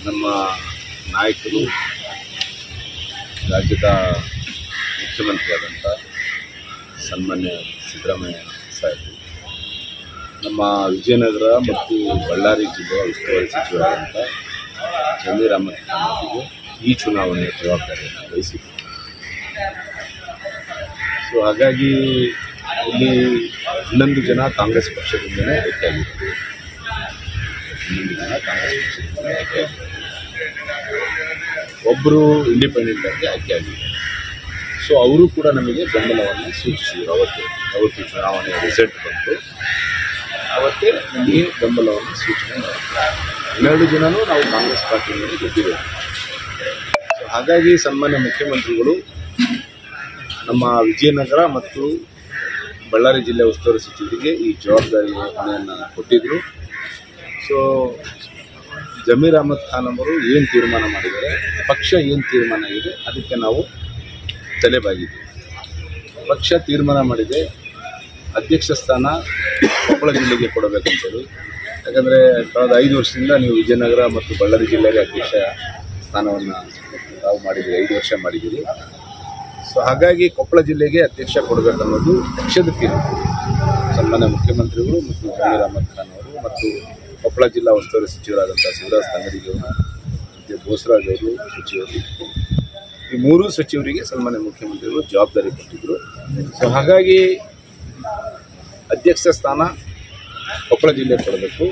ನಮ್ಮ ನಾಯಕರು ರಾಜ್ಯದ ಮುಖ್ಯಮಂತ್ರಿಯಾದಂಥ ಸನ್ಮಾನ್ಯ ಸಿದ್ದರಾಮಯ್ಯ ಸಾಹೇಬರು ನಮ್ಮ ವಿಜಯನಗರ ಮತ್ತು ಬಳ್ಳಾರಿ ಜಿಲ್ಲೆಯ ಉಸ್ತುವಾರಿ ಸಚಿವರಾದಂಥ ಜಮೀರ್ ಅಹಮದ್ ಖಾನ್ ಅವರಿಗೆ ಈ ಚುನಾವಣೆಯ ಜವಾಬ್ದಾರಿಯನ್ನು ವಹಿಸಿದ್ದಾರೆ. ಸೊ ಹಾಗಾಗಿ ಇಲ್ಲಿ 11 ಜನ ಕಾಂಗ್ರೆಸ್ ಪಕ್ಷದಿಂದಲೇ ಆಯ್ಕೆಯಾಗಿದ್ದಾರೆ. 11 ಜನ ಕಾಂಗ್ರೆಸ್ ಪಕ್ಷದಿಂದಲೇ ಆಯ್ಕೆಯಾಗಿದ್ದಾರೆ. ಒಬ್ಬರು ಇಂಡಿಪೆಂಡೆಂಟ್ ಆಗಿ ಆಯ್ಕೆಯಾಗಿದ್ದಾರೆ. ಸೊ ಅವರು ಕೂಡ ನಮಗೆ ಬೆಂಬಲವನ್ನು ಸೂಚಿಸಿದರು. ಅವತ್ತು ಚುನಾವಣೆಯ ರಿಸಲ್ಟ್ ಬಂತು, ಅವತ್ತೇ ನಮಗೆ ಬೆಂಬಲವನ್ನು ಸೂಚನೆ ಮಾಡಿದ್ದಾರೆ. 12 ಜನನೂ ನಾವು ಕಾಂಗ್ರೆಸ್ ಪಾರ್ಟಿಯಲ್ಲಿ ಗೆದ್ದಿದ್ದೇವೆ. ಸೊ ಹಾಗಾಗಿ ಸನ್ಮಾನ್ಯ ಮುಖ್ಯಮಂತ್ರಿಗಳು ನಮ್ಮ ವಿಜಯನಗರ ಮತ್ತು ಬಳ್ಳಾರಿ ಜಿಲ್ಲೆ ಉಸ್ತುವಾರಿ ಸಚಿವರಿಗೆ ಈ ಜವಾಬ್ದಾರಿ ಹೊಣೆಯನ್ನು ಕೊಟ್ಟಿದ್ದರು. ಸೊ ಜಮೀರ್ ಅಹಮದ್ ಖಾನ್ ಅವರು ಏನು ತೀರ್ಮಾನ ಮಾಡಿದ್ದಾರೆ, ಪಕ್ಷ ಏನು ತೀರ್ಮಾನ ಇದೆ ಅದಕ್ಕೆ ನಾವು ತಲೆಬಾಗಿದ್ದೀವಿ. ಪಕ್ಷ ತೀರ್ಮಾನ ಮಾಡಿದೆ ಅಧ್ಯಕ್ಷ ಸ್ಥಾನ ಕೊಪ್ಪಳ ಜಿಲ್ಲೆಗೆ ಕೊಡಬೇಕಂತೇಳಿ. ಯಾಕಂದರೆ ಕಳೆದ 5 ವರ್ಷದಿಂದ ನೀವು ವಿಜಯನಗರ ಮತ್ತು ಬಳ್ಳಾರಿ ಜಿಲ್ಲೆಗೆ ಅಧ್ಯಕ್ಷ ಸ್ಥಾನವನ್ನು ನಾವು ಮಾಡಿದ್ದೀರಿ, 5 ವರ್ಷ ಮಾಡಿದ್ದೀರಿ. ಸೊ ಹಾಗಾಗಿ ಕೊಪ್ಪಳ ಜಿಲ್ಲೆಗೆ ಅಧ್ಯಕ್ಷ ಕೊಡಬೇಕನ್ನೋದು ಪಕ್ಷದ ತೀರ್ಮಾನ. ಸನ್ಮಾನ್ಯ ಮುಖ್ಯಮಂತ್ರಿಗಳು ಮತ್ತು ಜಮೀರ್ ಅಹಮದ್ ಖಾನ್ ಅವರು ಮತ್ತು ಕೊಪ್ಪಳ ಜಿಲ್ಲಾ ಉಸ್ತುವಾರಿ ಸಚಿವರಾದಂಥ ಶಿವರಾಜ್ ತಂಗಡಿಗೆ ಅವರು ಮತ್ತು ಬೋಸರಾಜ್ ಅವರು ಸಚಿವರು, ಈ 3 ಸಚಿವರಿಗೆ ಸನ್ಮಾನ್ಯ ಮುಖ್ಯಮಂತ್ರಿಗಳು ಜವಾಬ್ದಾರಿ ಕೊಟ್ಟಿದ್ದರು. ಸೊ ಹಾಗಾಗಿ ಅಧ್ಯಕ್ಷ ಸ್ಥಾನ ಕೊಪ್ಪಳ ಜಿಲ್ಲೆಗೆ ಕೊಡಬೇಕು,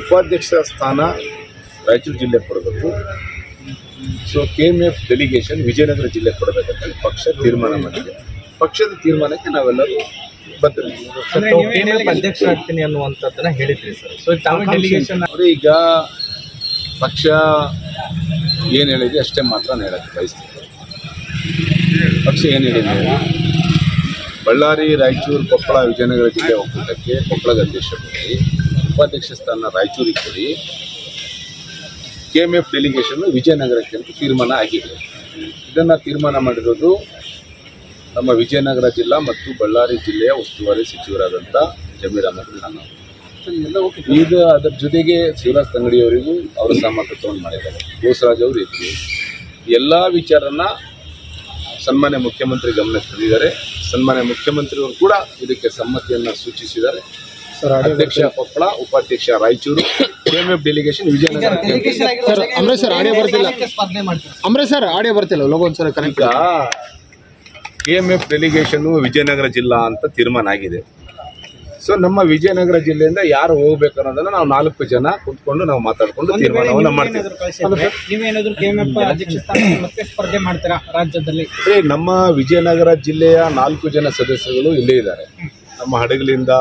ಉಪಾಧ್ಯಕ್ಷ ಸ್ಥಾನ ರಾಯಚೂರು ಜಿಲ್ಲೆಗೆ ಕೊಡಬೇಕು. ಸೊ KMF ಡೆಲಿಗೇಷನ್ ವಿಜಯನಗರ ಜಿಲ್ಲೆಗೆ ಕೊಡಬೇಕಂತ ಪಕ್ಷ ತೀರ್ಮಾನ ಮಾಡಿದೆ. ಪಕ್ಷದ ತೀರ್ಮಾನಕ್ಕೆ ನಾವೆಲ್ಲರೂ ಬದ್ಧರಿದ್ದೀವಿ. ಅಧ್ಯಕ್ಷ ಆಗ್ತೀನಿ ಅನ್ನುವಂಥದ್ದನ್ನ ಹೇಳಿದ್ರಿ ಸರ್. ಸೊ ಡೆಲಿಗೇಷನ್ ಈಗ ಪಕ್ಷ ಏನು ಹೇಳಿದೆ ಅಷ್ಟೇ ಮಾತ್ರ ಹೇಳಕ್ಕೆ ಬಯಸ್ತೀವಿ. ಪಕ್ಷ ಏನು ಹೇಳಿದೆ, ಬಳ್ಳಾರಿ, ರಾಯಚೂರು, ಕೊಪ್ಪಳ, ವಿಜಯನಗರ ಜಿಲ್ಲೆ ಒಕ್ಕೂಟಕ್ಕೆ ಕೊಪ್ಪಳದ ಅಧ್ಯಕ್ಷ ಕೊಡಿ, ಉಪಾಧ್ಯಕ್ಷ ಸ್ಥಾನ ರಾಯಚೂರಿಗೆ ಕೊಡಿ, KMF ಡೆಲಿಗೇಷನ್ ವಿಜಯನಗರಕ್ಕೆ ಅಂತ ತೀರ್ಮಾನ ಆಗಿದೆ. ಇದನ್ನು ತೀರ್ಮಾನ ಮಾಡಿರೋದು ನಮ್ಮ ವಿಜಯನಗರ ಜಿಲ್ಲಾ ಮತ್ತು ಬಳ್ಳಾರಿ ಜಿಲ್ಲೆಯ ಉಸ್ತುವಾರಿ ಸಚಿವರಾದಂಥ ಜಮೀರ್ ಅಹಮದ್ ಖಾನ್ ಅವರು. ಈಗ ಅದರ ಜೊತೆಗೆ ಶಿವರಾಜ್ ತಂಗಡಿಯವರಿಗೂ ಅವರ ಸಹಮತವನ್ನು ಮಾಡಿದ್ದಾರೆ. ಬೋಸರಾಜ್ ಅವರು ಇದ್ದರು. ಎಲ್ಲ ವಿಚಾರನ ಸನ್ಮಾನ್ಯ ಮುಖ್ಯಮಂತ್ರಿ ಗಮನಕ್ಕೆ ತಂದಿದ್ದಾರೆ. ಸನ್ಮಾನ್ಯ ಮುಖ್ಯಮಂತ್ರಿಯವರು ಕೂಡ ಇದಕ್ಕೆ ಸಮ್ಮತಿಯನ್ನು ಸೂಚಿಸಿದ್ದಾರೆ. ಅಧ್ಯಕ್ಷ ಕೊಪ್ಪಳ, ಉಪಾಧ್ಯಕ್ಷ Raichur, KMF delegation Vijayanagara. Amaresh sir audio ಬರ್ತಿಲ್ಲ. ಅಮರೇಶ್ ಸರ್ ಆಡಿಯೋ ಬರ್ತಿಲ್ಲ. ಲೋಗೋನ್ಸರ್ ಕನೆಕ್ಟ್. KMF ಡೆಲಿಗೇಷನ್ ವಿಜಯನಗರ ಜಿಲ್ಲಾ ಅಂತ ತೀರ್ಮಾನ ಆಗಿದೆ. ಸೊ ನಮ್ಮ ವಿಜಯನಗರ ಜಿಲ್ಲೆಯಿಂದ ಯಾರು ಹೋಗ್ಬೇಕು ಅನ್ನೋದನ್ನ ನಾವು 4 ಜನ ಕುತ್ಕೊಂಡು ನಾವು ಮಾತಾಡ್ಕೊಂಡು ತೀರ್ಮಾನವನ್ನು ಮಾಡ್ತೀವಿ. ನೀವೇನಾದ್ರೂ KMF ಅಧ್ಯಕ್ಷ ಸ್ಥಾನ ಮತ್ತೆ ಸ್ಪರ್ಧೆ ಮಾಡ್ತೀರಾ ರಾಜ್ಯದಲ್ಲಿ? ನಮ್ಮ ವಿಜಯನಗರ ಜಿಲ್ಲೆಯ 4 ಜನ ಸದಸ್ಯರುಗಳು ಇಲ್ಲೇ ಇದ್ದಾರೆ. ನಮ್ಮ ಹಡಗಲಿಂದ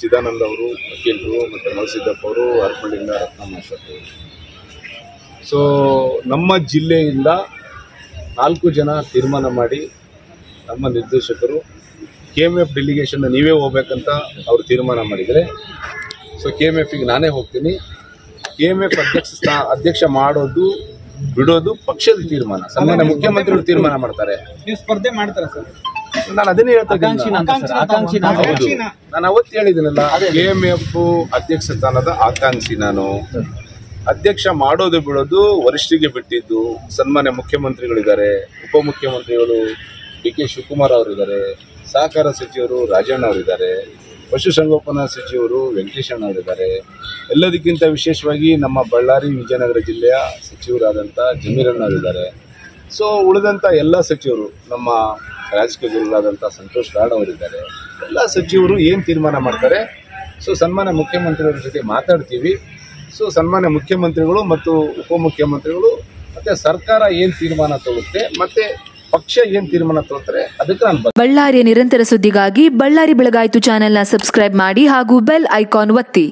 ಚಿದಾನಂದ ಅವರು, ವಕೀಲರು, ಮತ್ತು ಮಳಸಿದ್ದಪ್ಪ ಅವರು, ಹರಪಳ್ಳಿಯಿಂದ ರತ್ನಮ್ಮ ಅಶೋಕ್ ಅವರು. ಸೊ ನಮ್ಮ ಜಿಲ್ಲೆಯಿಂದ 4 ಜನ ತೀರ್ಮಾನ ಮಾಡಿ ನಮ್ಮ ನಿರ್ದೇಶಕರು KMF ಡೆಲಿಗೇಷನ್ ನೀವೇ ಹೋಗ್ಬೇಕಂತ ಅವರು ತೀರ್ಮಾನ ಮಾಡಿದರೆ, ಸೊ KMFಗೆ ನಾನೇ ಹೋಗ್ತೀನಿ. KMF ಅಧ್ಯಕ್ಷ ಮಾಡೋದು ಬಿಡೋದು ಪಕ್ಷದ ತೀರ್ಮಾನ. ಸನ್ಮಾನ್ಯ ಮುಖ್ಯಮಂತ್ರಿಗಳು ತೀರ್ಮಾನ ಮಾಡ್ತಾರೆ. ನೀವು ಸ್ಪರ್ಧೆ ಮಾಡ್ತಾರ ಸರ್? ನಾನು ಅದನ್ನೇ ಹೇಳ್ತಾ ಹೌದು, ನಾನು ಅವತ್ತು ಹೇಳಿದ್ದೀನಲ್ಲ, KMF ಅಧ್ಯಕ್ಷ ಸ್ಥಾನದ ಆಕಾಂಕ್ಷಿ ನಾನು. ಅಧ್ಯಕ್ಷ ಮಾಡೋದು ಬಿಡೋದು ವರಿಷ್ಠರಿಗೆ ಬಿಟ್ಟಿದ್ದು. ಸನ್ಮಾನ್ಯ ಮುಖ್ಯಮಂತ್ರಿಗಳಿದ್ದಾರೆ, ಉಪಮುಖ್ಯಮಂತ್ರಿಗಳು DK ಶಿವಕುಮಾರ್ ಅವರಿದ್ದಾರೆ, ಸಹಕಾರ ಸಚಿವರು ರಾಜಣ್ಣ ಅವರಿದ್ದಾರೆ, ಪಶುಸಂಗೋಪನಾ ಸಚಿವರು ವೆಂಕಟೇಶಣ್ಣ ಅವರಿದ್ದಾರೆ. ಎಲ್ಲದಕ್ಕಿಂತ ವಿಶೇಷವಾಗಿ ನಮ್ಮ ಬಳ್ಳಾರಿ ವಿಜಯನಗರ ಜಿಲ್ಲೆಯ ಸಚಿವರಾದಂಥ ಜಮೀರಣ್ಣ ಅವರಿದ್ದಾರೆ. ಸೊ ಉಳಿದಂಥ ಎಲ್ಲ ಸಚಿವರು, ನಮ್ಮ ರಾಜಕೀಯ ಗುರುಗಳಾದಂಥ ಸಂತೋಷ್ ಲಾಡ್ ಅವರಿದ್ದಾರೆ. ಎಲ್ಲ ಸಚಿವರು ಏನು ತೀರ್ಮಾನ ಮಾಡ್ತಾರೆ, ಸೊ ಸನ್ಮಾನ್ಯ ಮುಖ್ಯಮಂತ್ರಿಗಳ ಜೊತೆ ಮಾತಾಡ್ತೀವಿ. ಸೊ ಸನ್ಮಾನ್ಯ ಮುಖ್ಯಮಂತ್ರಿಗಳು ಮತ್ತು ಉಪಮುಖ್ಯಮಂತ್ರಿಗಳು ಮತ್ತು ಸರ್ಕಾರ ಏನು ತೀರ್ಮಾನ ತಗೊಳುತ್ತೆ, ಮತ್ತು ಪಕ್ಷ ಏನು ತೀರ್ಮಾನ ತಗೊಳ್ತಾರೆ ಅದಕ್ಕೆ ನಾನು. ಬಳ್ಳಾರಿಯ ನಿರಂತರ ಸುದ್ದಿಗಾಗಿ ಬಳ್ಳಾರಿ ಬೆಳಗಾಯಿತು ಚಾನೆಲ್ನ ಸಬ್ಸ್ಕ್ರೈಬ್ ಮಾಡಿ ಹಾಗೂ ಬೆಲ್ ಐಕಾನ್ ಒತ್ತಿ.